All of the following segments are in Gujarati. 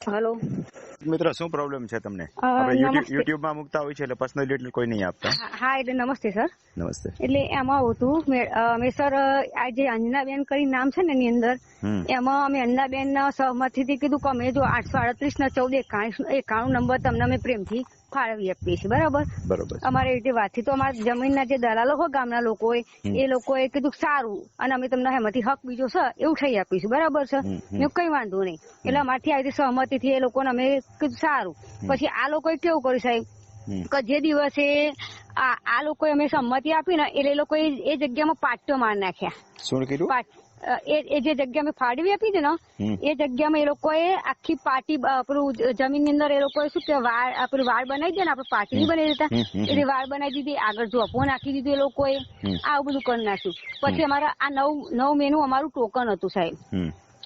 હેલો મિત્ર, શું પ્રોબ્લેમ છે તમને? અ, આપણે નમસ્તે. યુટ્યુબ માં મૂકતા હોય છે એટલે પર્સનલ ડિટેલ કોઈ નહીં આપતા. હા એટલે નમસ્તે સર. નમસ્તે. એટલે એમાં હતું મેં સર આ જે અંજનાબેન કરી નામ છે ને એની અંદર એમાં અમે અંજનાબેન સહમતીથી કીધું કે અમે જો 838/14 નંબર તમને અમે પ્રેમથી ફાળવી આપીએ છીએ. બરાબર. બરોબર. અમારે એ રીતે વાતથી તો અમારા જમીનના જે દલાલો હોય ગામના લોકોએ એ લોકોએ કીધું સારું અને અમે તમને એમાંથી હક બીજો છે એવું થઈ આપીશું. બરાબર છે. મેં કઈ વાંધો નહીં. એટલે અમારથી આવી સહમતીથી એ લોકોને અમે કીધું સારું. પછી આ લોકોએ કેવું કર્યું સાહેબ કે જે દિવસે આ લોકોએ અમે સંમતિ આપી ને એટલે એ લોકોએ એ જગ્યામાં પાટ્યો માર નાખ્યા. શું કીધું? એ જે જગ્યા અમે ફાળવી આપી છે ને એ જગ્યામાં એ લોકોએ આખી પાટી પેલું જમીન ની અંદર એ લોકોએ શું કે પેલું વાળ બનાવી દે ને આપણે પાટી નહીં બનાવી દેતા એટલે વાળ બનાવી દીધી, આગળ જોપો નાખી દીધું એ લોકોએ. આવું બધું કરી નાખ્યું. પછી અમારા આ 9 મેનું અમારું ટોકન હતું સાહેબ.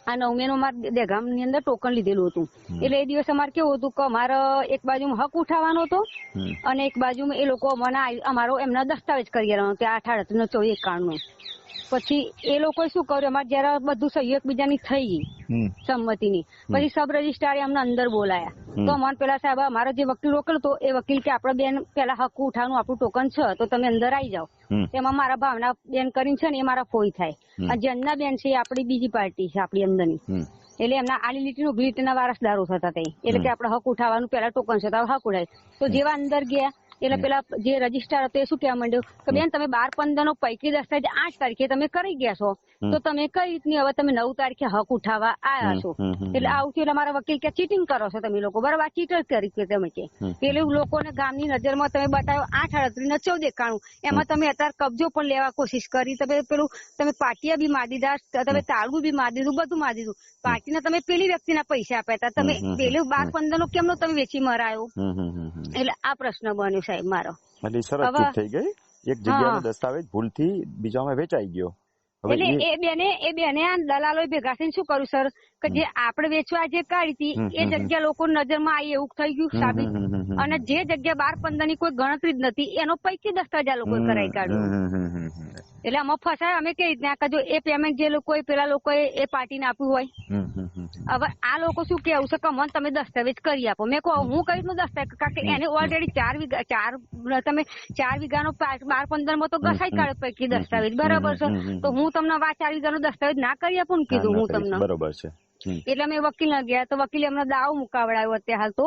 આ 9 મેનું અમારે દહેગામ ની અંદર ટોકન લીધેલું હતું. એટલે એ દિવસ અમારે કેવું હતું કે અમારે એક બાજુ હક ઉઠાવવાનો હતો અને એક બાજુ એ લોકો અમારો એમના દસ્તાવેજ કરી આવ્યો કે 8/38/14 પછી એ લોકોએ શું કર્યું, અમારે જયારે બધું સહી એકબીજાની થઈ ગઈ સંમતિની પછી સબ રજિસ્ટ્રારે અમને અંદર બોલાયા. તો અમારે પેલા સાહેબ અમારો જે વકીલ રોકેલો હતો એ વકીલ કે આપડે બેન પેલા હક ઉઠાવવાનું આપણું ટોકન છે તો તમે અંદર આવી જાઓ. એમાં મારા ભાવના બેન કરીને છે ને એ મારા ફોઈ થાય અને જન્ના બેન છે એ આપડી બીજી પાર્ટી છે આપડી અંદરની. એટલે એમના આલી લીટી નું લીટીના વારસદારો થતા હતા. એટલે કે આપડે હક ઉઠાવવાનું પેલા ટોકન છે તો હક ઉઠાય. તો જેવા અંદર ગયા એટલે પેલા જે રજિસ્ટ્રાર હતો એ શું કહેવા માંડ્યો કે બેન તમે 12-15 નો પૈકી દસ્તાવેજ 8 તારીખે તમે કરી ગયા છો તો તમે કઈ રીતની હવે તમે 9 તારીખે હક ઉઠાવવા આવ્યા છો. એટલે આવું એટલે અમારા વકીલ કે ચીટિંગ કરો છો તમે લોકો. બરાબર. આ ચીટર કરી કે તમે કે પેલું લોકોને ગામની નજરમાં તમે બતાવ્યો 8/38/14 એમાં તમે અત્યારે કબજો પણ લેવા કોશિશ કરી. તમે પાટિયા બી મારી દીધા, તમે તાળું બી મારી દીધું, બધું મારી દીધું. પાર્ટીને તમે પેલી વ્યક્તિના પૈસા આપ્યા હતા, તમે પેલું 12-15 નો કેમનો તમે વેચી મરાયો. એટલે આ પ્રશ્ન બન્યો સાહેબ મારો. એટલે શરત ચૂક થઈ ગઈ. એક જગ્યાનો દસ્તાવેજ ભૂલથી બીજામાં વેચાઈ ગયો. એટલે એ બેને આ દલાલો ભેગા થઈને શું કર્યું સર કે જે આપણે વેચવા જે કાઢી હતી એ જગ્યા લોકો નજરમાં આવી એવું થઈ ગયું સાબિત. અને જે જગ્યા 12-15 ની કોઈ ગણતરી જ નથી એનો પૈકી દસ્તાવેજ આ લોકોએ કરાવી કાઢ્યો. એટલે આમાં ફસાય અમે કઈ રીતના જો એ પેમેન્ટ જે લોકોએ પેલા લોકોએ એ પાર્ટીને આપ્યું હોય. હવે આ લોકો શું કેવું છે કે મને તમે દસ્તાવેજ કરી આપો. મેં કહું હું કઈ રીતનું દસ્તાવેજ, કારણ કે એને ઓલરેડી 4 વીઘાનો 12-15 માં તો ઘસાઈ કાઢ્યો પૈકી દસ્તાવેજ. બરાબર છે. તો હું તમને 4 વીઘાનો દસ્તાવેજ ના કરી આપું ને કીધું હું તમને. બરોબર છે. એટલે અમે વકીલ ના ગયા તો વકીલે અમને દાવ મુકાવડાયો અત્યારે હાલ તો.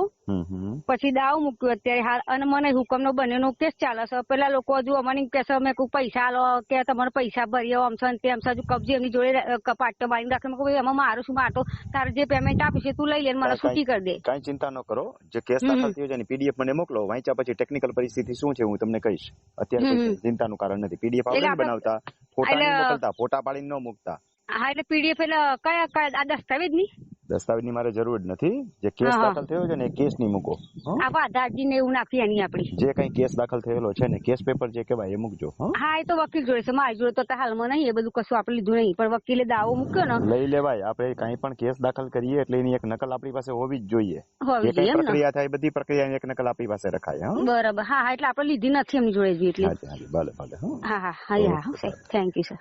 પછી દાવ મૂક્યો અત્યારે હાલ અને મને હુકમનો બનેનો કેસ ચાલે છે. પેલા લોકો હજુ અમને કે છે મેં કોઈ પૈસા આલો કે તમારે પૈસા ભરી આવો આમ છે તેમ છે. હજુ કબજે એમની જોડે પાટ્યો બાંધી રાખે. મેં કહું એમાં મારું શું માટો, તારે જે પેમેન્ટ આપી છે તું લઈ લે મને છૂટી કરી દે. કઈ ચિંતા ન કરો. જે કેસ દાખલ થયો છે એની પીડીએફ મને મોકલો. વાંચ્યા પછી ટેકનિકલ પરિસ્થિતિ શું છે હું તમને કહીશ. અત્યારે કોઈ ચિંતાનું કારણ નથી. પીડીએફ આપણે બનાવતા, ફોટા નહીં મોકલતા, ફોટા પાડીને ન મૂકતા. હા એટલે પીડીએફ એટલે કયા આ દસ્તાવેજ ની? દસ્તાવેજની મારે જરૂર જ નથી. જે કેસ દાખલ થયો છે ને એ કેસ ની મૂકો. આધારજી ને એવું નાખી એની આપડી જે કઈ કેસ દાખલ થયેલો છે ને કેસ પેપર જે કહેવાય એ મૂકજો. હા એ તો વકીલ જોડે છે. મારી જોડે તો હાલમાં નહીં. એ બધું કશું આપણે લીધું નહીં. પણ વકીલે દાવો મૂક્યો ને લઈ લેવાય. આપણે કઈ પણ કેસ દાખલ કરીએ એટલે એની એક નકલ આપણી પાસે હોવી જ જોઈએ. હોવી જોઈએ. પ્રક્રિયા થાય બધી પ્રક્રિયાની એક નકલ આપણી પાસે રખાય. બરાબર. હા એટલે આપણે લીધી નથી એમની જોડે. એટલે ભલે ભલે. હા થેન્ક યુ સર.